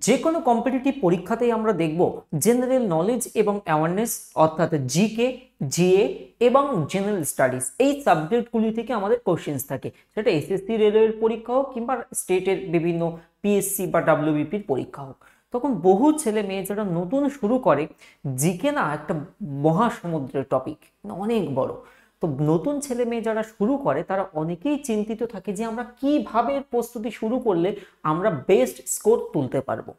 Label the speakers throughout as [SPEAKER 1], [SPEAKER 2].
[SPEAKER 1] যে কোনো কম্পিটিটিভ পরীক্ষাতেই আমরা দেখব জেনারেল নলেজ এবং অ্যাওয়ারনেস অর্থাৎ জিকে, জিএ এবং জেনারেল স্টাডিজ এই সাবজেক্টগুলি থেকে আমাদের কোশ্চেন্স থাকে, সেটা এসএসসি রেলওয়ের পরীক্ষা হোক কিংবা স্টেটের বিভিন্ন পিএসসি বা ডাব্লিউবিপির পরীক্ষা হোক। তখন বহু ছেলে মেয়ে যারা নতুন শুরু করে, জিকে না একটা মহাসমুদ্রের টপিক, অনেক বড়। তো নতুন ছেলে মেয়ে যারা শুরু করে তারা অনেকেই চিন্তিত থাকে যে আমরা কিভাবে প্রস্তুতি শুরু করলে আমরা বেস্ট স্কোর তুলতে পারবো।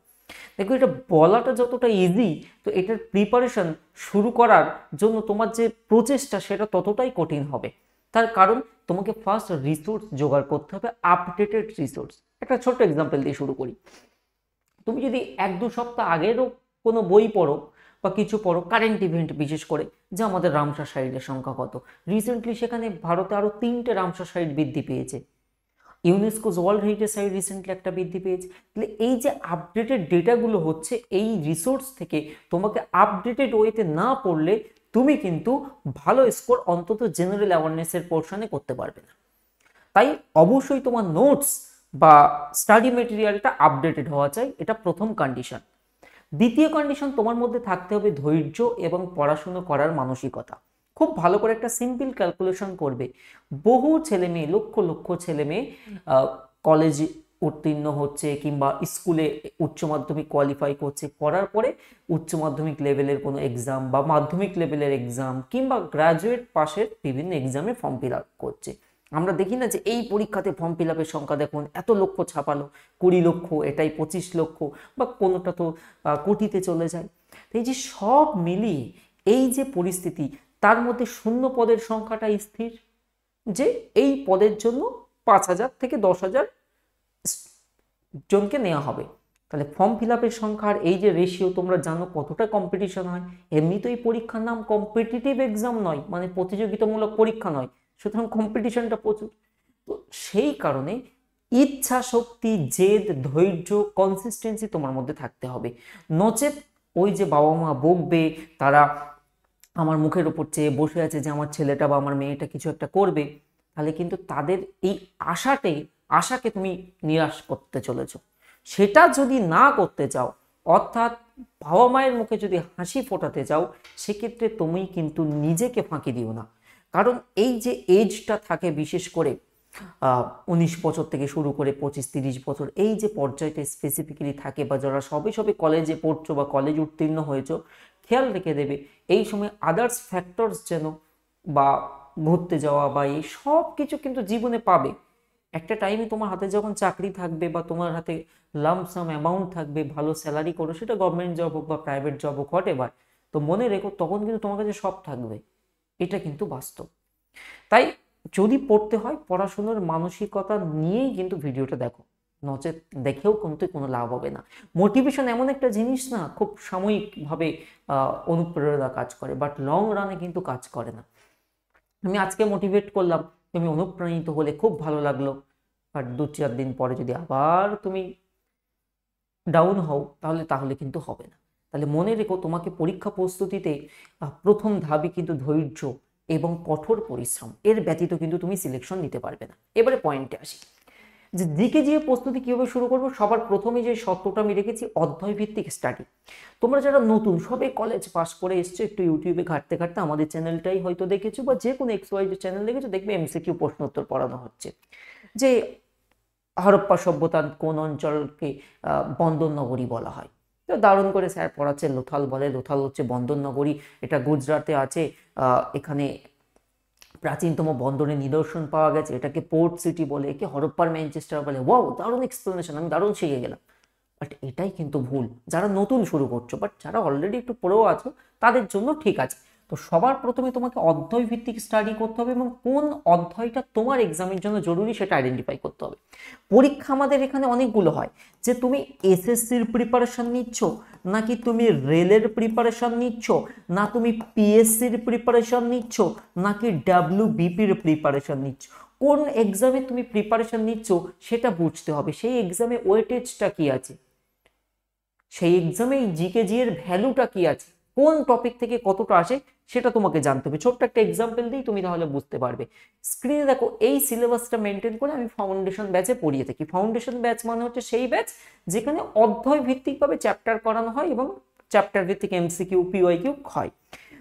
[SPEAKER 1] দেখো, এটা বলাটা যতটা ইজি, তো এটার প্রিপারেশন শুরু করার জন্য তোমার যে প্রচেষ্টা সেটা ততটাই কঠিন হবে। তার কারণ তোমাকে ফার্স্ট রিসোর্স জোগাড় করতে হবে, আপডেটেড রিসোর্স। একটা ছোট্ট এক্সাম্পল দিয়ে শুরু করি। তুমি যদি 1-2 সপ্তাহ আগেরও কোনো বই পড়ো বা কিছু পড়ো, কারেন্ট ইভেন্ট বিশেষ করে, যে আমাদের রামসার সাইটের সংখ্যা কত, রিসেন্টলি সেখানে ভারতে আরো 3টে রামসার সাইট বৃদ্ধি পেয়েছে, ইউনেস্কোস ওয়ার্ল্ড হেরিটেজ সাইট রিসেন্টলি একটা বৃদ্ধি পেয়েছে। তাহলে এই যে আপডেটেড ডেটাগুলো হচ্ছে এই রিসোর্স থেকে, তোমাকে আপডেটেড ওয়েতে না পড়লে তুমি কিন্তু ভালো স্কোর অন্তত জেনারেল অ্যাওয়ারনেসের পোর্শনে করতে পারবে না। তাই অবশ্যই তোমার নোটস বা স্টাডি মেটেরিয়ালটা আপডেটেড হওয়া চাই, এটা প্রথম কন্ডিশন। দ্বিতীয় কন্ডিশন, তোমার মধ্যে থাকতে হবে ধৈর্য এবং পড়াশুনো করার মানসিকতা। খুব ভালো করে একটা সিম্পল ক্যালকুলেশন করবে। বহু ছেলে মেয়ে, লক্ষ লক্ষ ছেলে মেয়ে কলেজে উত্তীর্ণ হচ্ছে কিংবা স্কুলে উচ্চ মাধ্যমিক কোয়ালিফাই করছে, করার পরে উচ্চ মাধ্যমিক লেভেলের কোনো এক্সাম বা মাধ্যমিক লেভেলের এক্সাম কিংবা গ্রাজুয়েট পাশের বিভিন্ন এক্সামে ফর্ম ফিল আপ করছে। আমরা দেখি না যে এই পরীক্ষাতে ফর্ম ফিল আপের সংখ্যা দেখুন এত লক্ষ ছাপালো, 20 লক্ষ, এটাই 25 লক্ষ, বা কোনোটা তো কোটিতে চলে যায়। এই যে সব মিলিয়ে এই যে পরিস্থিতি, তার মধ্যে শূন্য পদের সংখ্যাটা স্থির, যে এই পদের জন্য 5,000 থেকে 10,000 জনকে নেওয়া হবে। তাহলে ফর্ম ফিল আপের সংখ্যার এই যে রেশিও, তোমরা জানো কতটা কম্পিটিশন হয়। এমনি তো এই পরীক্ষার নাম কম্পিটিটিভ এক্সাম নয়, মানে প্রতিযোগিতামূলক পরীক্ষা নয়, সুতরাং কম্পিটিশনটা প্রচুর। তো সেই কারণে ইচ্ছা শক্তি, জেদ, ধৈর্য, কনসিস্টেন্সি তোমার মধ্যে থাকতে হবে। নচেত ওই যে বাবা মা বকবে, তারা আমার মুখের উপর চেয়ে বসে আছে যে আমার ছেলেটা বা আমার মেয়েটা কিছু একটা করবে, তাহলে কিন্তু তাদের এই আশাকে তুমি নিরাশ করতে চলেছ। সেটা যদি না করতে চাও, অর্থাৎ বাবা মায়ের মুখে যদি হাসি ফোটাতে চাও, সেক্ষেত্রে তুমি কিন্তু নিজেকে ফাঁকি দিও না। কারণ এই যে এজটা থাকে, বিশেষ করে 19 বছর থেকে শুরু করে 25-30 বছর, এই যে পর্যায়টা স্পেসিফিক্যালি থাকে, বা যারা সবে সবে কলেজে পড়ছো বা কলেজ উত্তীর্ণ হয়েছো, খেয়াল রেখে দেবে এই সময় আদার্স ফ্যাক্টরস যেন, বা ঘুরতে যাওয়া বা এই সব কিছু কিন্তু জীবনে পাবে। একটা টাইমে তোমার হাতে যখন চাকরি থাকবে বা তোমার হাতে লামসাম অ্যামাউন্ট থাকবে, ভালো স্যালারি করো, সেটা গভর্নমেন্ট জব হোক বা প্রাইভেট জব হোক, হোয়াটএভার, তো মনে রেখো তখন কিন্তু তোমার কাছে সব থাকবে। এটা কিন্তু বাস্তব। তাই যদি পড়তে হয়, পড়াশোনার মানসিকতা নিয়েই কিন্তু ভিডিওটা দেখো, নচেত দেখেও কিন্তু কোনো লাভ হবে না। মোটিভেশন এমন একটা জিনিস না, খুব সাময়িকভাবে অনুপ্রেরণা কাজ করে, বাট লং রানে কিন্তু কাজ করে না। আমি আজকে মোটিভেট করলাম, তুমি অনুপ্রাণিত হলে খুব ভালো লাগলো, বাট 2-4 দিন পরে যদি আবার তুমি ডাউন হও, তাহলে কিন্তু হবে না। তাহলে মনে রেখো, তোমাকে পরীক্ষা প্রস্তুতিতে প্রথম ধাপই কিন্তু ধৈর্য এবং কঠোর পরিশ্রম, এর ব্যতীত কিন্তু তুমি সিলেকশন নিতে পারবে না। এবারে পয়েন্টে আসি, যে দিকে যে প্রস্তুতি কিভাবে শুরু করবো। সবার প্রথমে যে সত্যটা আমি রেখেছি, অধ্যায় ভিত্তিক স্টাডি। তোমরা যারা নতুন, সবে কলেজ পাস করে এসছো, একটু ইউটিউবে ঘাটতে ঘাটতে আমাদের চ্যানেলটাই হয়তো দেখেছো, বা যে কোনো XY চ্যানেল দেখেছো, দেখবে এমসিকিউ প্রশ্ন উত্তর পড়ানো হচ্ছে, যে হরপ্পা সভ্যতার কোন অঞ্চলকে বন্দর নগরী বলা হয়। তো দারুণ করে স্যার পড়াচ্ছে, লোথাল বলে, লোথাল হচ্ছে বন্দর নগরী, এটা গুজরাটে আছে, এখানে প্রাচীনতম বন্দরের নিদর্শন পাওয়া গেছে, এটাকে পোর্ট সিটি বলে, একে হরপ্পার ম্যানচেস্টার বলে। ওয়াও, দারুণ এক্সপ্লেনেশন, আমি দারুণ শিখে গেলাম। বাট এটাই কিন্তু ভুল যারা নতুন শুরু করছো, বাট যারা অলরেডি একটু পড়েও আছো তাদের জন্য ঠিক আছে। তো সবার প্রথমে তোমাকে অধ্যায় ভিত্তিক স্টাডি করতে হবে, এবং কোন অধ্যায়টা তোমার এক্সামের জন্য জরুরি সেটা আইডেন্টিফাই করতে হবে। পরীক্ষা আমাদের এখানে অনেকগুলো হয়, যে তুমি এসএসসির প্রিপারেশন নিচ্ছ, নাকি তুমি রেলের প্রিপারেশন নিচ্ছ, না তুমি পিএসসির প্রিপারেশন নিচ্ছ, নাকি ডাব্লিউবিপির প্রিপারেশন নিচ্ছ। কোন এক্সামে তুমি প্রিপারেশন নিচ্ছ সেটা বুঝতে হবে, সেই এক্সামে ওয়েটেজটা কি আছে, সেই এক্সামে জিকে জি এর ভ্যালুটা কি আছে, কোন টপিক থেকে কতটা আসে, সেটা তোমাকে জানতে হবে। ছোট্ট একটা এক্সাম্পল দিই, তুমি তাহলে বুঝতে পারবে। স্ক্রিনে দেখো, এই সিলেবাসটা মেনটেন করে আমি ফাউন্ডেশন ব্যাচে পড়িয়ে থাকি। ফাউন্ডেশন ব্যাচ মানে হচ্ছে সেই ব্যাচ যেখানে অধ্যায় ভিত্তিকভাবে চ্যাপ্টার করানো হয় এবং চ্যাপ্টার ভিত্তিক এমসিকিউ পিওয়াইকিউ হয়।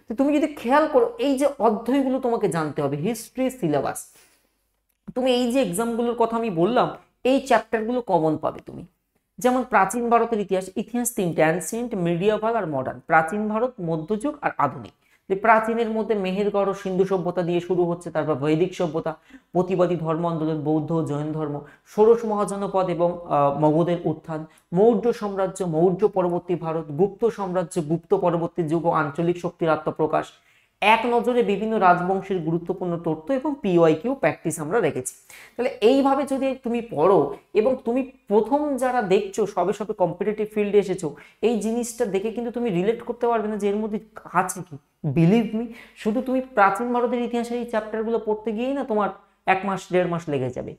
[SPEAKER 1] তো তুমি যদি খেয়াল করো, এই যে অধ্যায়গুলো তোমাকে জানতে হবে, হিস্ট্রি সিলেবাস, তুমি এই যে এক্সামগুলোর কথা আমি বললাম, এই চ্যাপ্টারগুলো কমন পাবে তুমি। যেমন প্রাচীন ভারতের ইতিহাস, ইতিহাস তিনটে, অ্যানসিয়েন্ট, মিডিয়াভাল আর মডার্ন। প্রাচীন ভারত, মধ্যযুগ আর আধুনিক। যে প্রাচীনের মধ্যে মেহেরগড় ও সিন্ধু সভ্যতা দিয়ে শুরু হচ্ছে, তারপর বৈদিক সভ্যতা, প্রতিবাদী ধর্ম আন্দোলন, বৌদ্ধ ও জৈন ধর্ম, ষোড়শ মহাজনপদ এবং মগধের উত্থান, মৌর্য সাম্রাজ্য, মৌর্য পরবর্তী ভারত, গুপ্ত সাম্রাজ্য, গুপ্ত পরবর্তী যুগ ও আঞ্চলিক শক্তির আত্মপ্রকাশ, এক নজরে বিভিন্ন রাজবংশের গুরুত্বপূর্ণ তথ্য এবং পিওয়াইকিউ প্র্যাকটিস আমরা রেখেছি। তাহলে এইভাবে যদি তুমি পড়ো, এবং তুমি প্রথম যারা দেখছো, সবে সবে কম্পিটিটিভ ফিল্ডে এসেছো, এই জিনিসটা দেখে কিন্তু তুমি রিলেট করতে পারবে না যে এর মধ্যে আছে কি। বিলিভ মি, শুধু তুমি প্রাচীন ভারতের ইতিহাসের এই চ্যাপ্টারগুলো পড়তে গিয়েই না তোমার 1 মাস 1.5 মাস লেগে যাবে।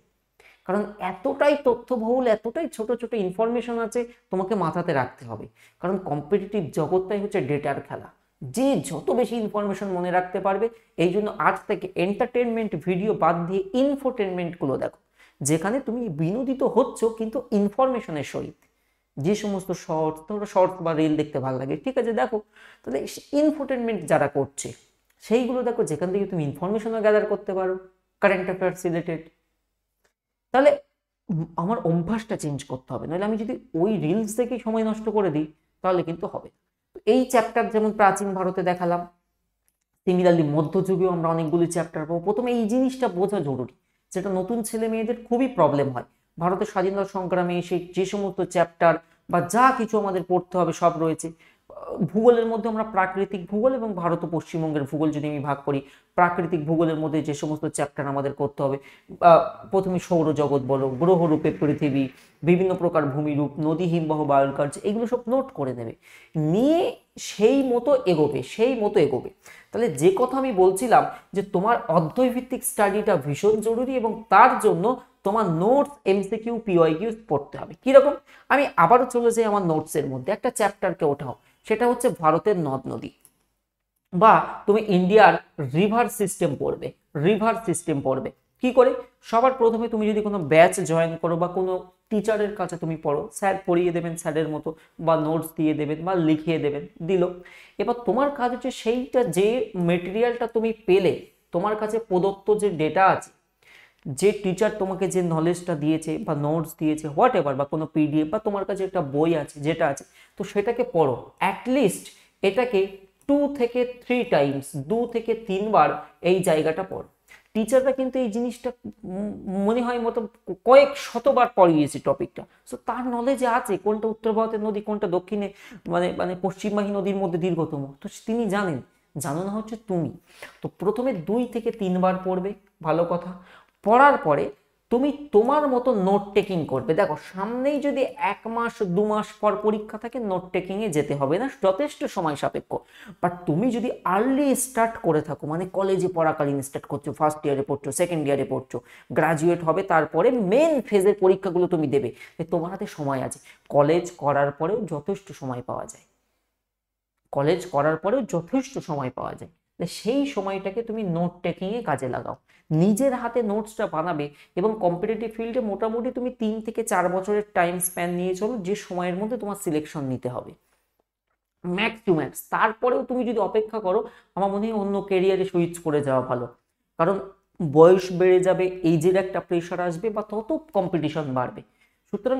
[SPEAKER 1] কারণ এতটাই তথ্যবহুল, এতটাই ছোট ছোট ইনফরমেশন আছে, তোমাকে মাথাতে রাখতে হবে। কারণ কম্পিটিটিভ জগৎটাই হচ্ছে ডেটার খেলা, যে যত বেশি ইনফরমেশন মনে রাখতে পারবে। এই জন্য আজ থেকে এন্টারটেনমেন্ট ভিডিও বাদ দিয়ে ইনফোটেনমেন্টগুলো দেখো, যেখানে তুমি বিনোদিত হচ্ছ কিন্তু ইনফরমেশনের সহিত। যে সমস্ত শর্টস, ধরো শর্টস বা রিল দেখতে ভালো লাগে, ঠিক আছে দেখো, তাহলে ইনফোটেনমেন্ট যারা করছে সেইগুলো দেখো, যেখান থেকে তুমি ইনফরমেশনও গ্যাদার করতে পারো কারেন্ট অ্যাফেয়ার্স রিলেটেড। তাহলে আমার অভ্যাসটা চেঞ্জ করতে হবে, নাহলে আমি যদি ওই রিলস দেখেই সময় নষ্ট করে দিই তাহলে কিন্তু হবে। এই চ্যাপ্টার যেমন প্রাচীন ভারতে দেখালাম, সিমিলারলি মধ্যযুগেও আমরা অনেকগুলি চ্যাপ্টার পাবো। প্রথমে এই জিনিসটা বোঝা জরুরি, যেটা নতুন ছেলে মেয়েদের খুবই প্রবলেম হয়। ভারতের স্বাধীনতা সংগ্রামে এসে যে সমস্ত চ্যাপ্টার বা যা কিছু আমাদের পড়তে হবে সব রয়েছে। ভূগোলের মধ্যে আমরা প্রাকৃতিক ভূগোল এবং ভারত ও পশ্চিমবঙ্গের ভূগোল যদি আমি ভাগ করি, প্রাকৃতিক ভূগোলের মধ্যে যে সমস্ত চ্যাপ্টার আমাদের করতে হবে, প্রথমে সৌরজগৎ বলো, গ্রহরূপে পৃথিবী, বিভিন্ন প্রকার ভূমিরূপ, নদী, হিমবাহ, বায়ুকার্য, এগুলো সব নোট করে নেবে, নিয়ে সেই মতো এগোবে, সেই মতো এগোবে। তাহলে যে কথা আমি বলছিলাম যে তোমার অধ্যায়ভিত্তিক স্টাডিটা ভীষণ জরুরি, এবং তার জন্য তোমার নোটস, এমসিকিউ, পিওয়াইকিউ পড়তে হবে। কিরকম, আমি আবারও চলে যাই আমার নোটসের মধ্যে, একটা চ্যাপ্টারকে ওঠাও, সেটা হচ্ছে ভারতের নদ নদী, বা তুমি ইন্ডিয়ার রিভার সিস্টেম পড়বে। রিভার সিস্টেম পড়বে কি করে? সবার প্রথমে তুমি যদি কোনো ব্যাচ জয়েন করো বা কোনো টিচারের কাছে তুমি পড়ো, স্যার পড়িয়ে দেবেন স্যারের মতো, বা নোটস দিয়ে দেবেন বা লিখিয়ে দেবেন, দিল। এবার তোমার কাজ হচ্ছে সেইটা, যে মেটেরিয়ালটা তুমি পেলে, তোমার কাছে প্রদত্ত যে ডেটা আছে, যে টিচার তোমাকে যে নলেজটা দিয়েছে বা নোটস দিয়েছে, হোয়াট এভার, বা কোনো পিডিএফ, বা তোমার কাছে একটা বই আছে, যেটা আছে, তো সেটাকে পড়ো। অ্যাটলিস্ট এটাকে 2 থেকে 3 টাইমস, 2 থেকে 3 বার এই জায়গাটা পড়ো। টিচাররা কিন্তু এই জিনিসটা মনে হয় মতো কয়েক শতবার পড়িয়েছে টপিকটা, সো তার নলেজে আছে কোনটা উত্তর ভারতের নদী, কোনটা দক্ষিণে মানে মানে পশ্চিমবাহী নদীর মধ্যে দীর্ঘতম, তো তিনি জানেন, জানো না হচ্ছে তুমি। তো প্রথমে 2 থেকে 3 বার পড়বে, ভালো কথা। পড়ার পরে তুমি তোমার মতো নোট টেকিং করবে। দেখো, সামনেই যদি 1 মাস 2 মাস পর পরীক্ষা থাকে, নোট টেকিং এ যেতে হবে না, যথেষ্ট সময় সাপেক্ষ। বাট তুমি যদি আর্লি স্টার্ট করে থাকো, মানে কলেজে পড়াকালীন স্টার্ট করছো, ফার্স্ট ইয়ারে পড়ছো, সেকেন্ড ইয়ারে পড়ছো, গ্রাজুয়েট হবে, তারপরে মেন ফেজের পরীক্ষাগুলো তুমি দেবে, তোমার হাতে সময় আছে। কলেজ করার পরেও যথেষ্ট সময় পাওয়া যায়, কলেজ করার পরেও যথেষ্ট সময় পাওয়া যায়। সেই সময়টাকে তুমি নোট টেকিং এ কাজে লাগাও, নিজের হাতে নোটসটা বানাবে। এবং কম্পিটিটিভ ফিল্ডে মোটামুটি তুমি 3 থেকে 4 বছরের টাইম স্প্যান নিয়ে চলো, যে সময়ের মধ্যে তোমার সিলেকশন নিতে হবে ম্যাক্স টু ম্যাক্স। তারপরেও তুমি যদি অপেক্ষা করো, আমার মনে হয় অন্য ক্যারিয়ারে সুইচ করে যাওয়া ভালো। কারণ বয়স বেড়ে যাবে, এইজের একটা প্রেশার আসবে, বা তত কম্পিটিশন বাড়বে। সুতরাং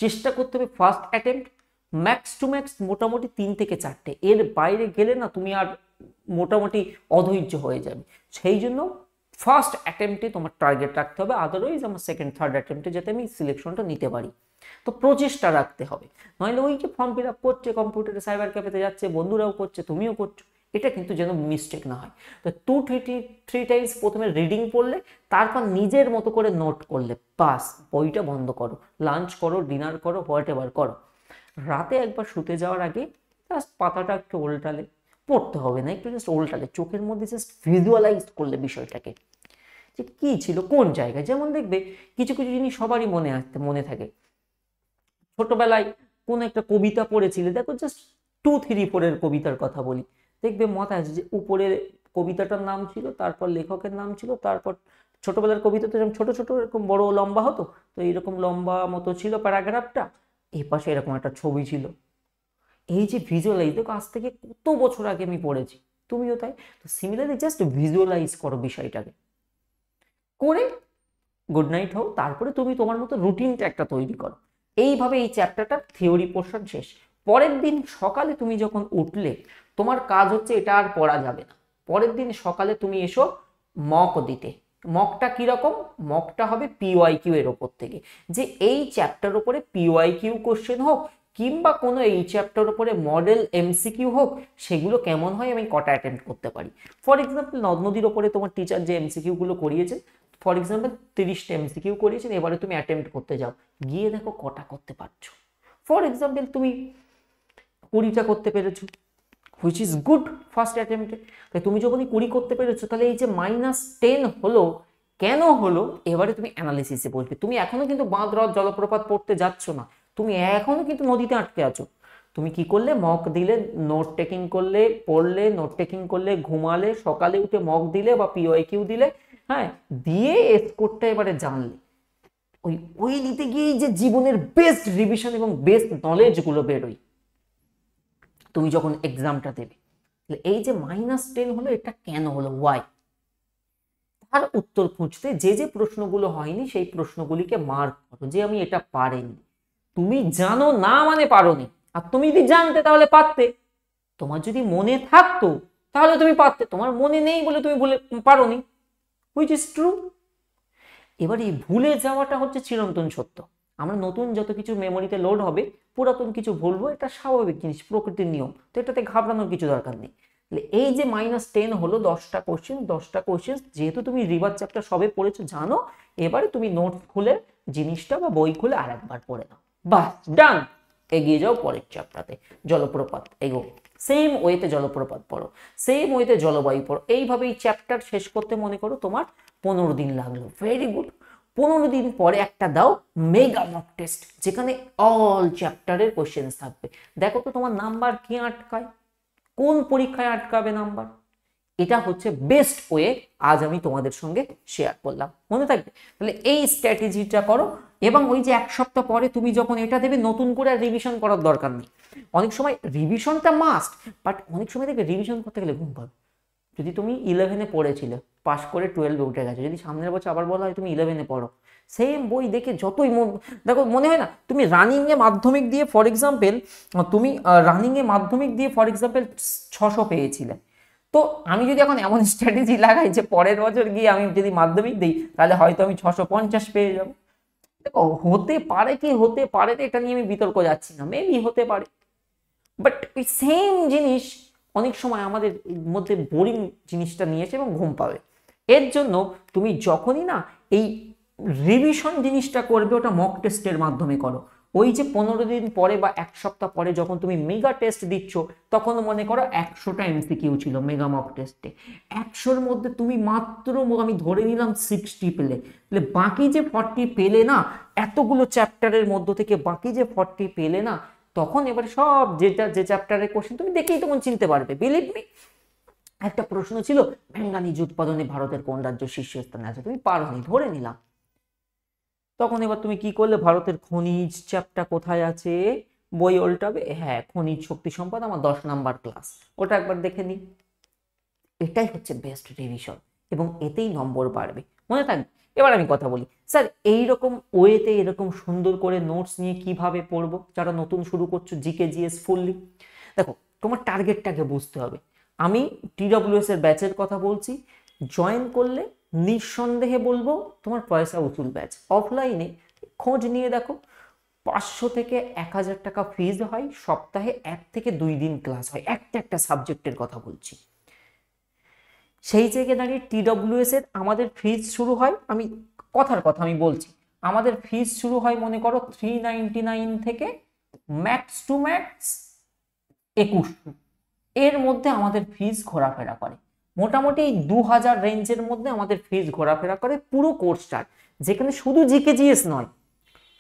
[SPEAKER 1] চেষ্টা করতে হবে first attempt, max to max মোটামুটি 3 থেকে 4টে, এর বাইরে গেলে না তুমি আর মোটামুটি অধৈর্য হয়ে যাবে। সেই জন্য ফার্স্ট অ্যাটেম্পটে তোমার টার্গেট রাখতে হবে, আদারওয়াইজ আমার সেকেন্ড থার্ড অ্যাটেম্পটে যাতে আমি সিলেকশনটা নিতে পারি, তো প্রচেষ্টা রাখতে হবে। নইলে ওই যে ফর্ম ফিল আপ করছে, কম্পিউটারে সাইবার ক্যাফেতে যাচ্ছে, বন্ধুরাও করছে, তুমিও করছো, এটা কিন্তু যেন মিস্টেক না হয়। তো 2 থেকে 3 টাইমস প্রথমে রিডিং পড়লে, তারপর নিজের মতো করে নোট করলে, বাস বইটা বন্ধ করো, লাঞ্চ করো, ডিনার করো, হোয়াট এভার করো। রাতে একবার শুতে যাওয়ার আগে জাস্ট পাতাটা একটু উল্টালে, পড়তে হবে না, একটু জাস্ট উল্টালে, চোখের মধ্যে জাস্ট ভিজুয়ালাইজ করলে বিষয়টাকে, যে কি ছিল কোন জায়গায়। যেমন দেখবে কিছু কিছু জিনিস সবারই মনে থাকে। ছোটবেলায় কোন একটা কবিতা পড়েছিলে, দেখো জাস্ট 2, 3, 4 কবিতার কথা বলি, দেখবে মাথায় আছে যে উপরে কবিতাটার নাম ছিল, তারপর লেখকের নাম ছিল, তারপর ছোটবেলার কবিতা তো যেমন ছোট ছোট এরকম বড় লম্বা হতো, তো এইরকম লম্বা মতো ছিল প্যারাগ্রাফটা, এই পাশে এরকম একটা ছবি ছিল। এই যে ভিজুয়ালাইজ, দেখো আজ থেকে কত বছর আগে আমি পড়েছি, তুমিও তাই। তো সিমিলারলি জাস্ট ভিজুয়ালাইজ করো বিষয়টাকে, করে গুড নাইট হও, তারপরে তুমি তোমার মতো রুটিনটা একটা তৈরি করো। এইভাবে এই চ্যাপ্টারটা থিওরি পোর্শন শেষ। পরের দিন সকালে তুমি যখন উঠলে, তোমার কাজ হচ্ছে এটা আর পড়া যাবে না, পরের দিন সকালে তুমি এসো মক দিতে। মকটা কিরকম? মকটা হবে পিওয়াইকিউ এর ওপর থেকে, যে এই চ্যাপ্টার উপরে পিওয়াইকিউ কোশ্চেন হোক কিংবা কোনো এই চ্যাপ্টার উপরে মডেল এমসিকিউ হোক, সেগুলো কেমন হয় আমি কটা অ্যাটেম্প্ট করতে পারি। ফর এক্সাম্পল নদ নদীর ওপরে তোমার টিচার যে এমসিকিউ গুলো করিয়েছে, ফর এক্সাম্পল 30টা এমসিকিউ করিয়েছেন, এবারে তুমি অ্যাটেম্প্ট করতে যাও, গিয়ে দেখো কটা করতে পারছো। ফর এক্সাম্পল তুমি 20টা করতে পেরেছো, হুইচ ইজ গুড ফার্স্ট অ্যাটেম্পটে। তাই তুমি যখনই 20 করতে পেরেছো, তাহলে এই যে -10 হলো কেন হলো, এবারে তুমি অ্যানালিসিসে বসবে। তুমি এখনো কিন্তু বাঁধ, হ্রদ, জলপ্রপাত পড়তে যাচ্ছ না, তুমি এখনো কিন্তু নদীতে আটকে আছো। তুমি কি করলে? মক দিলে, নোট টেকিং করলে, পড়লে, নোট টেকিং করলে, ঘুমালে, সকালে উঠে মক দিলে বা পিওয়াইকিউ দিলে, হ্যাঁ, দিয়ে স্কোরটা এবারে জানলে। ওই ওই দিতে গিয়েই যে জীবনের বেস্ট রিভিশন এবং বেস্ট নলেজ গুলো বেরোয় তুমি যখন এক্সামটা দেবে। এই যে -10 হলো, এটা কেন হলো, ওয়াই, তার উত্তর খুঁজতে যে যে প্রশ্নগুলো হয়নি সেই প্রশ্নগুলিকে মার্ক করো, যে আমি এটা পারিনি। তুমি জানো না মানে পারোনি, আর তুমি যদি জানতে তাহলে পারতে। তোমার যদি মনে থাকতো তাহলে তুমি পারতে, তোমার মনে নেই বলে তুমি ভুলে পারোনি, হুইচ ইজ ট্রু। এবার এই ভুলে যাওয়াটা হচ্ছে চিরন্তন সত্য। আমরা নতুন যত কিছু মেমোরিতে লোড হবে, পুরাতন কিছু ভুলবো, এটা স্বাভাবিক জিনিস, প্রকৃতির নিয়ম, তো এটাতে ঘাবড়ানোর কিছু দরকার নেই। এই যে -10 হলো 10টা কোশ্চেন, 10টা কোশ্চেন যেহেতু তুমি রিভার চ্যাপ্টার সবে পড়েছো জানো, এবারে তুমি নোট খুলে জিনিসটা বা বই খুলে আর একবার পড়ে নাও, বাস ডান, এগিয়ে যাও পরের চ্যাপ্টারে। জলপ্রপাত এগো, সেম ওয়েতে জলপ্রপাত পড়ো, সেম ওয়েতে জলবায়ু পড়ো, এইভাবে এই চ্যাপ্টার শেষ করতে মনে করো তোমার 15 দিন লাগলো, ভেরি গুড। 15 দিন পরে একটা দাও মেগা মক টেস্ট, যেখানে অল চ্যাপ্টারের কোশ্চেন থাকবে। দেখো তো তোমার নাম্বার কি আটকায়, কোন পরীক্ষায় আটকাবে নাম্বার। এটা হচ্ছে বেস্ট ওয়ে, আজ আমি তোমাদের সঙ্গে শেয়ার করলাম, মনে থাকবে। তাহলে এই স্ট্র্যাটেজিটা করো, এবং ওই যে এক সপ্তাহ পরে তুমি যখন এটা দেবে, নতুন করে রিভিশন করার দরকার নেই। অনেক সময় রিভিশনটা মাস্ট, বাট অনেক সময় দেখবে রিভিশন করতে গেলে ঘুম পাবে। যদি তুমি 11-এ পড়েছিলে, পাস করে 12-এ উঠে গেছো, যদি সামনের বছর আবার বলা হয় তুমি 11-এ পড়ো, সেম বই দেখে যতই দেখো মনে হয় না, তুমি রানিংয়ে মাধ্যমিক দিয়ে ফর এক্সাম্পল, তুমি রানিংয়ে মাধ্যমিক দিয়ে ফর এক্সাম্পল 600 পেয়েছিলে, তো আমি যদি এখন এমন স্ট্র্যাটেজি লাগাই যে পরের বছর গিয়ে আমি যদি মাধ্যমিক দিই, তাহলে হয়তো আমি 650 পেয়ে যাবো। দেখো হতে পারে কি হতে পারে না, এটা নিয়ে আমি বিতর্ক যাচ্ছি না, মেবি হতে পারে, বাট ওই সেম জিনিস অনেক সময় আমাদের মধ্যে বোরিং জিনিসটা নিয়েছে এবং ঘুম পাবে। এর জন্য তুমি যখনই না এই রিভিশন জিনিসটা করবে, ওটা মক টেস্টের মাধ্যমে করো। ওই যে 15 দিন পরে বা এক সপ্তাহ পরে যখন তুমি মেগা টেস্ট দিচ্ছ, তখন মনে করো 100টা এমসিকিউ ছিল মেগা মক টেস্টে, 100-র মধ্যে তুমি মাত্র আমি ধরে নিলাম 60 পেলে, তাহলে বাকি যে 40 পেলে না, এতগুলো চ্যাপ্টারের মধ্য থেকে বাকি যে 40 পেলে না, তখন এবারে সব যেটা যে চ্যাপ্টারের কোশ্চেন তুমি দেখেই তখন চিনতে পারবে। বিলিভ মি, একটা প্রশ্ন ছিল ম্যাঙ্গানিজ উৎপাদনে ভারতের কোন রাজ্য শীর্ষস্থানে আছে, তুমি পারোনি, ধরে নিলাম। তখন এবার তুমি কি করলে, ভারতের খনিজ চ্যাপ্টা কোথায় আছে, বই উল্টাবে, হ্যাঁ খনিজ শক্তি সম্পদ আমার 10 নাম্বার ক্লাস, ওটা একবার দেখে নি। এটাই হচ্ছে বেস্ট রিভিশন, এবং এতেই নম্বর বাড়বে, মনে থাকবে। এবার আমি কথা বলি, স্যার এইরকম ওয়েতে এরকম সুন্দর করে নোটস নিয়ে কিভাবে পড়বো, যারা নতুন শুরু করছো জিকে জিএস ফুললি। দেখো তোমার টার্গেটটাকে বুঝতে হবে। আমি TWS এর ব্যাচের কথা বলছি, জয়েন করলে নিঃসন্দেহে বলবো তোমার পয়সা উসুল ব্যাচ। অফলাইনে খোঁজ নিয়ে দেখো, 500 থেকে 1000 টাকা ফিজ হয়, সপ্তাহে 1 থেকে 2 দিন ক্লাস হয়, একটা সাবজেক্টের কথা বলছি। সেই জায়গায় দাঁড়িয়ে TWS এর আমাদের ফিজ শুরু হয়, আমি কথার কথা আমি বলছি, আমাদের ফিজ শুরু হয় মনে করো 399 থেকে ম্যাক্স টু ম্যাক্স 2100, এর মধ্যে আমাদের ফিজ ঘোরাফেরা করে। মোটামুটি 2000 রেঞ্জের মধ্যে আমাদের ফিজ ঘোরাফেরা করে পুরো কোর্সটার, যেখানে শুধু জিকে জিএস নয়,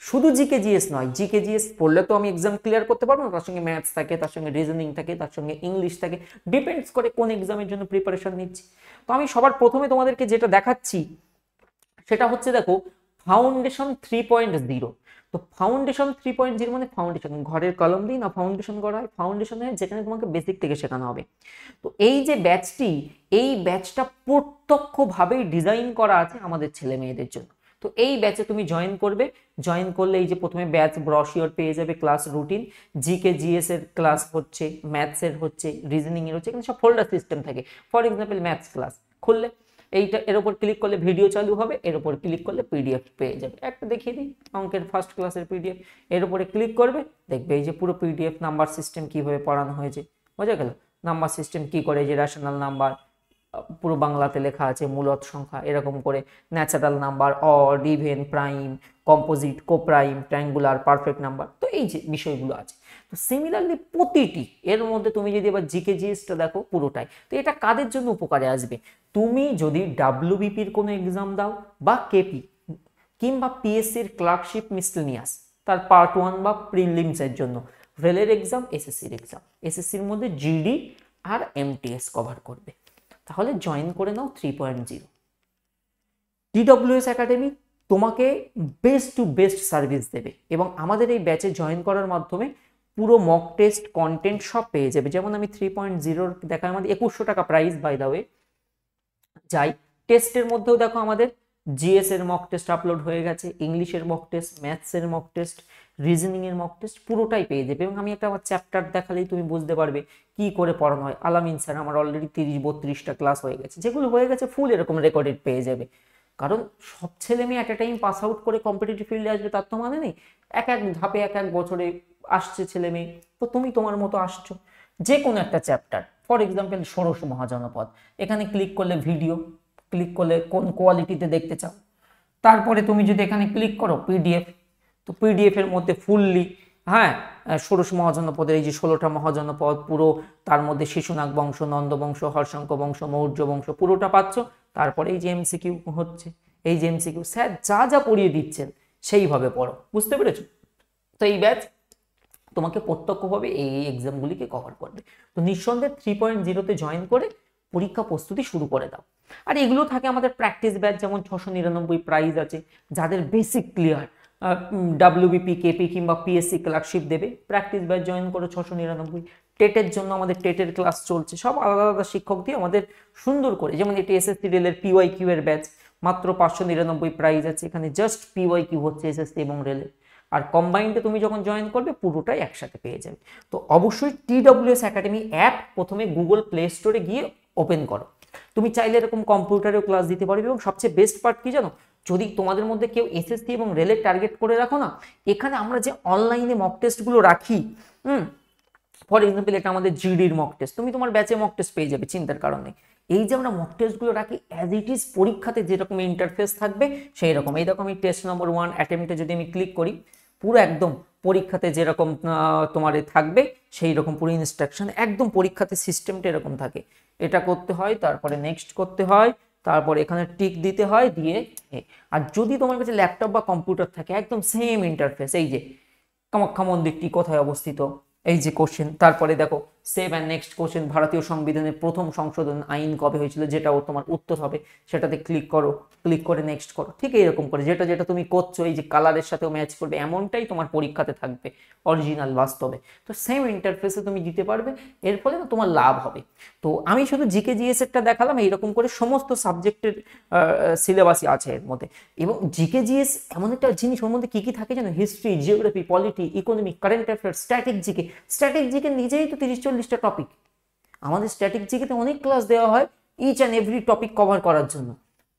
[SPEAKER 1] শুধু জিকে জিএস নয়, জিকে জিএস পড়লে তো আমি এক্সাম ক্লিয়ার করতে পারবো না, তার সঙ্গে ম্যাথস থাকে, তার সঙ্গে রিজনিং থাকে, তার সঙ্গে ইংলিশ থাকে, ডিপেন্ডস করে কোন এক্সামের জন্য প্রিপারেশন নিচ্ছি। তো আমি সবার প্রথমে তোমাদেরকে যেটা দেখাচ্ছি সেটা হচ্ছে দেখো ফাউন্ডেশন 3.0। তো ফাউন্ডেশন 3.0 মানে ফাউন্ডেশন, ঘরের কলম দিয়ে না ফাউন্ডেশন করা হয়, ফাউন্ডেশনে যেখানে তোমাকে বেসিক থেকে শেখানো হবে। তো এই যে ব্যাচটি, এই ব্যাচটা প্রত্যক্ষভাবেই ডিজাইন করা আছে আমাদের ছেলে মেয়েদের জন্য। তো এই ব্যাচে তুমি জয়েন করবে, জয়েন করলে এই যে প্রথমে ব্যাচ ব্রশিওর পেয়ে যাবে, ক্লাস রুটিন, জিকে জিএস এর ক্লাস হচ্ছে, ম্যাথস এর হচ্ছে, রিজনিং এর হচ্ছে, এখানে সব ফোল্ডার সিস্টেম থাকে। ফর এক্সাম্পল ম্যাথস ক্লাস খুললে এইটা, এর উপর ক্লিক করলে ভিডিও চালু হবে, এর উপর ক্লিক করলে পিডিএফ পেয়ে যাবে। একটা দেখিয়ে দিই অঙ্কের ফার্স্ট ক্লাসের পিডিএফ, এর উপরে ক্লিক করবে, দেখবে এই যে পুরো পিডিএফ নাম্বার সিস্টেম কিভাবে পড়ানো হয়েছে, বোঝা গেল? নাম্বার সিস্টেম কি করে, যে রেশনাল নাম্বার পুরো বাংলাতে লেখা আছে, মূলত সংখ্যা এরকম করে, natural number, odd, even, prime, composite, কোপ্রাইম, triangular, perfect number, তো এই যে বিষয়গুলো আছে। তো সিমিলারলি প্রতিটি এর মধ্যে তুমি যদি এবার জিকে জিএসটা দেখো পুরোটাই, তো এটা কাদের জন্য উপকারে আসবে? তুমি যদি ডাব্লিউবিপির কোনো এক্সাম দাও, বা কেপি কিংবা পিএসসির ক্লার্কশিপ মিসলেনিয়াস তার পার্ট 1 বা প্রিলিমস এর জন্য, রেলের এক্সাম, এসএসসির এক্সাম, এসএসসির মধ্যে জিডি আর এমটিএস কভার করবে, তাহলে জয়েন করে নাও 3.0। টিডব্লিউএস একাডেমি তোমাকে বেস্ট টু বেস্ট সার্ভিস দেবে, এবং আমাদের এই ব্যাচে জয়েন করার মাধ্যমে পুরো মক টেস্ট কন্টেন্ট সব পেয়ে যাবে। যেমন আমি 3.0 দেখা, আমাদের 2100 টাকা প্রাইস বাই দা ওয়ে। যাই টেস্টের মধ্যেও দেখো আমাদের জিএস এর মক টেস্ট আপলোড হয়ে গেছে, ইংলিশের মক টেস্ট, ম্যাথস এর মক টেস্ট, রিজনিং এর মক টেস্ট পুরোটাই পেয়ে যাবে। এবং আমি একটা আমার চ্যাপ্টার দেখালেই তুমি বুঝতে পারবে কি করে পড়ানো হয়। আলামিন স্যার আমার অলরেডি 30-32টা ক্লাস হয়ে গেছে, যেগুলো হয়ে গেছে ফুল এরকম রেকর্ডেড পেয়ে যাবে। কারণ সব ছেলে মেয়ে এট এ টাইম পাস আউট করে কম্পিটিটিভ ফিল্ডে আসবে তার তো মানে নেই, এক এক ধাপে এক এক বছরে আসছে ছেলে মেয়ে। তো তুমি তোমার মতো আসছো, যে কোনো একটা চ্যাপ্টার, ফর এক্সাম্পল ষোড়শ মহাজনপদ, এখানে ক্লিক করলে ভিডিও, ক্লিক করলে কোন কোয়ালিটিতে দেখতে চাও, তারপরে তুমি যদি এখানে ক্লিক করো পিডিএফ, তো পিডিএফ এর মধ্যে ফুললি, হ্যাঁ, ষোড়শ মহাজনপদের এই যে 16টা মহাজনপদ পুরো, তার মধ্যে শিশুনাগ বংশ, নন্দ বংশ, হর্ষঙ্ক বংশ, মৌর্য বংশ পুরোটা পাচ্ছ। তারপরে এই যে এমসিকিউ হচ্ছে, এই যে এমসিকিউ স্যার যা যা পড়িয়ে দিচ্ছেন সেইভাবে পড়ো, বুঝতে পেরেছো? তো এই ব্যাচ তোমাকে প্রত্যক্ষভাবে এই এক্সামগুলিকে কভার করবে। তো নিঃসন্দেহে 3.0-তে জয়েন করে পরীক্ষা প্রস্তুতি শুরু করে দাও। আর এগুলো থাকে আমাদের প্র্যাকটিস ব্যাচ, যেমন 699 প্রাইজ আছে, যাদের বেসিক ক্লিয়ার, ডাব্লিউবিপি, কেপি কিংবা পিএসসি ক্লার্কশিপ দেবে, প্র্যাকটিস ব্যাচ জয়েন করে 699। টেটের জন্য আমাদের টেটের ক্লাস চলছে, সব আলাদা আলাদা শিক্ষক দিয়ে আমাদের সুন্দর করে, যেমন এটি এসএসসি রেলের পিওয়াইকিউ এর ব্যাচ, মাত্র 599 প্রাইজ আছে, এখানে জাস্ট পিওয়াইকিউ হচ্ছে এসএসসি এবং রেলের। আর কম্বাইন্ডে তুমি যখন জয়েন করবে পুরোটাই একসাথে পেয়ে যাবে। তো অবশ্যই টিডব্লিউএস একাডেমি অ্যাপ প্রথমে গুগল প্লে স্টোরে গিয়ে ওপেন করো। তুমি চাইলে এরকম কম্পিউটারেও ক্লাস দিতে পারবে। এবং সবচেয়ে বেস্ট পার্ট কি জানো, যদি তোমাদের মধ্যে কেউ এসএসসি এবং রেলের টার্গেট করে রাখো না, এখানে আমরা যে অনলাইনে মক টেস্টগুলো রাখি, ফর এক্সাম্পল এটা আমাদের জিডির মক টেস্ট, তুমি তোমার ব্যাচে মক টেস্ট পেয়ে যাবে, চিন্তার কারণে। এই যে আমরা মক টেস্টগুলো রাখি অ্যাজ ইট ইজ পরীক্ষাতে যেরকম ইন্টারফেস থাকবে সেই রকম। এই রকম আমি টেস্ট নম্বর 1 অ্যাটেম্পটে যদি আমি ক্লিক করি, পুরো একদম পরীক্ষাতে যেরকম তোমার থাকবে সেই রকম পুরো ইনস্ট্রাকশন, একদম পরীক্ষাতে সিস্টেমটা এরকম থাকে। এটা করতে হয়, তারপরে নেক্সট করতে হয়, তারপর এখানে টিক দিতে হয়, দিয়ে আর যদি তোমার কাছে ল্যাপটপ বা কম্পিউটার থাকে একদম সেম ইন্টারফেস। এই যে কামাখ্যা মন্দিরটি কোথায় অবস্থিত, এই যে কোশ্চেন, তারপরে দেখো সেভ অ্যান্ড নেক্সট কোশ্চেন, ভারতীয় সংবিধানের প্রথম সংশোধন আইন কবে হয়েছিল, যেটাও তোমার উত্তর হবে, সেটাতে ক্লিক করো, ক্লিক করে নেক্সট করো। ঠিক এইরকম করে যেটা যেটা তুমি করছো এই যে কালারের সাথেও ম্যাচ করবে, এমনটাই তোমার পরীক্ষাতে থাকবে অরিজিনাল বাস্তবে। তো সেম ইন্টারফেসে তুমি দিতে পারবে, এর ফলে না তোমার লাভ হবে। তো আমি শুধু জিকে জিএস এরটা দেখালাম, এইরকম করে সমস্ত সাবজেক্টের সিলেবাসই আছে এর মধ্যে। এবং জিকে জিএস এমন একটা জিনিস, ওর মধ্যে কি কি থাকে জানো, history, geography, polity, economy, current affairs, static GK. Static GK নিজেই তো 30-40টা টপিক। আমাদের স্ট্যাটিক জিকেতে অনেক ক্লাস দেওয়া হয় each and every topic cover করার জন্য।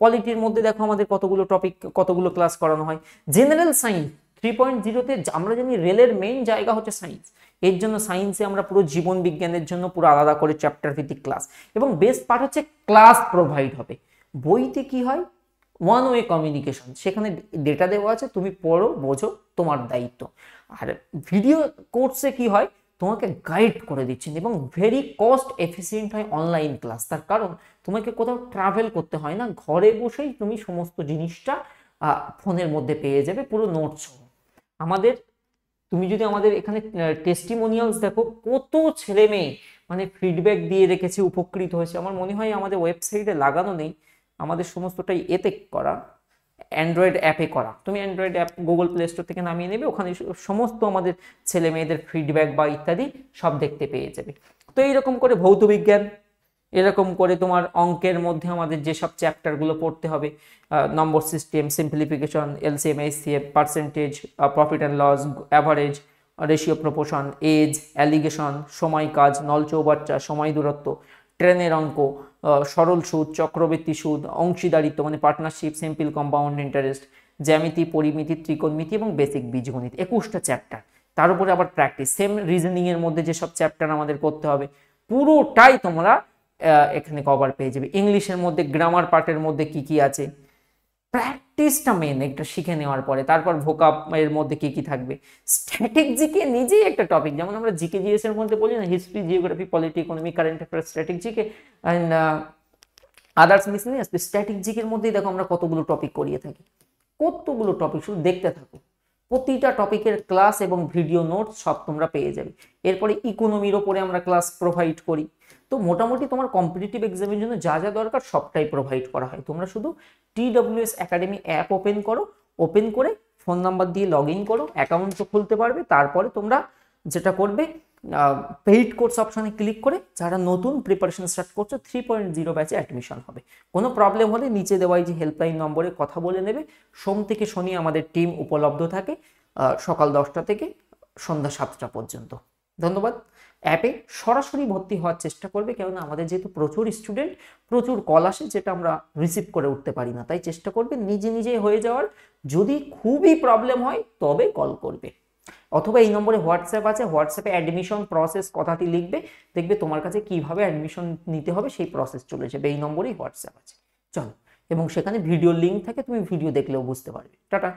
[SPEAKER 1] পলিটির মধ্যে দেখো আমাদের কতগুলো টপিক, কতগুলো ক্লাস করানো হয়। জেনারেল সায়েন্স 3.0-তে আমরা জানি রেলের মেইন জায়গা হচ্ছে সায়েন্স, এর জন্য সায়েন্সে আমরা পুরো জীবন বিজ্ঞানের জন্য পুরো আলাদা করে চ্যাপ্টার ভিত্তিক ক্লাস। এবং বেস্ট পার্ট হচ্ছে ক্লাস প্রোভাইড হবে। বইতে কি হয়, ওয়ান ওয়ে কমিউনিকেশন, সেখানে ডেটা দেওয়া আছে, তুমি পড়ো, বোঝো, তোমার দায়িত্ব। আর ভিডিও কোর্সে কি হয়, তোমাকে গাইড করে দিচ্ছেন এবং ভেরি কস্ট এফিসিয়েন্ট হয় অনলাইন ক্লাস। তার কারণ তোমাকে কোথাও ট্রাভেল করতে হয় না, ঘরে বসেই তুমি সমস্ত জিনিসটা ফোনের মধ্যে পেয়ে যাবে পুরো নোটস। আমাদের, তুমি যদি আমাদের এখানে টেস্টিমোনিয়ালস দেখো, কত ছেলে মেয়ে মানে ফিডব্যাক দিয়ে রেখেছে, উপকৃত হয়েছে। আমার মনে হয় আমাদের ওয়েবসাইটে লাগানো নেই, আমাদের সমস্তটাই এতে করা, অ্যান্ড্রয়েড অ্যাপে করা। তুমি Android app Google play store থেকে নামিয়ে নেবে, ওখানে সমস্ত আমাদের ছেলে মেয়েদের ফিডব্যাক বা ইত্যাদি সব দেখতে পেয়ে যাবে। তো এইরকম করে ভৌত বিজ্ঞান, এরকম করে তোমার অঙ্কের মধ্যে আমাদের যেসব চ্যাপ্টারগুলো পড়তে হবে, number system, simplification, LCM, HCF, percentage, profit and loss, average, ratio, proportion, age, alligation, সময় কাজ, নল চৌবাচ্চা, সময় দূরত্ব, ট্রেনের অঙ্ক, সরল সুদ, চক্রবৃদ্ধি সুদ, অংশীদারিত্ব মানে পার্টনারশিপ, সিম্পল কম্পাউন্ড ইন্টারেস্ট, জ্যামিতি, পরিমিতি, ত্রিকোণমিতি এবং বেসিক বীজগণিত, 21টা চ্যাপ্টার। তার উপরে আবার প্র্যাকটিস, সেম রিজনিং এর মধ্যে যেসব চ্যাপ্টার আমাদের করতে হবে পুরোটাই তোমরা এখানে কভার পেয়ে যাবে। ইংলিশের মধ্যে গ্রামার পার্টের মধ্যে কি কি আছে, প্র্যাকটিসটা মেন, একটা শিখে নেওয়ার পরে তারপর ভোকাব এর মধ্যে কি কি থাকবে। স্ট্যাটিক জিকে নিজেই একটা টপিক, যেমন আমরা জিকে জিএস এর মধ্যে বলি না, history, geography, polity, economy, current affairs, static GK and others miscellaneous. Static জিকের মধ্যেই দেখো আমরা কতগুলো টপিক করিয়ে থাকি, কতগুলো টপিক, শুধু দেখতে থাকো। প্রতিটা টপিকের ক্লাস এবং ভিডিও নোট সব তোমরা পেয়ে যাবে। এরপরে ইকোনমির ওপরে আমরা ক্লাস প্রোভাইড করি। তো মোটামুটি তোমার কম্পিটিটিভ এক্সামের জন্য যা যা দরকার সবটাই প্রোভাইড করা হয়। তোমরা শুধু TWS একাডেমি অ্যাপ ওপেন করো, ওপেন করে ফোন নাম্বার দিয়ে লগ ইন করো, অ্যাকাউন্ট তো খুলতে পারবে। তারপরে তোমরা যেটা করবে, পেইড কোর্স অপশনে ক্লিক করে যারা নতুন প্রিপারেশন স্টার্ট করছো 3.0 ব্যাচে অ্যাডমিশন হবে। কোনো প্রবলেম হলে নিচে দেওয়া এই যে হেল্পলাইন নম্বরে কথা বলে নেবে। সোম থেকে শনি আমাদের টিম উপলব্ধ থাকে, সকাল 10টা থেকে সন্ধ্যা 7টা পর্যন্ত। ধন্যবাদ। অ্যাপে সরাসরি ভর্তি হওয়ার চেষ্টা করবে, কেননা আমাদের যেহেতু প্রচুর স্টুডেন্ট, প্রচুর কল আসে যেটা আমরা রিসিভ করে উঠতে পারি না, তাই চেষ্টা করবে নিজে নিজে হয়ে যাওয়ার। যদি খুবই প্রবলেম হয় তবে কল করবে, অথবা এই নম্বরে হোয়াটসঅ্যাপ আছে, হোয়াটসঅ্যাপে অ্যাডমিশন প্রসেস কথাটি লিখবে, দেখবে তোমার কাছে কিভাবে অ্যাডমিশন নিতে হবে সেই প্রসেস চলে যাবে। এই নম্বরেই হোয়াটসঅ্যাপ আছে, চলো। এবং সেখানে ভিডিও লিঙ্ক থাকে, তুমি ভিডিও দেখলেও বুঝতে পারবে। টাটা।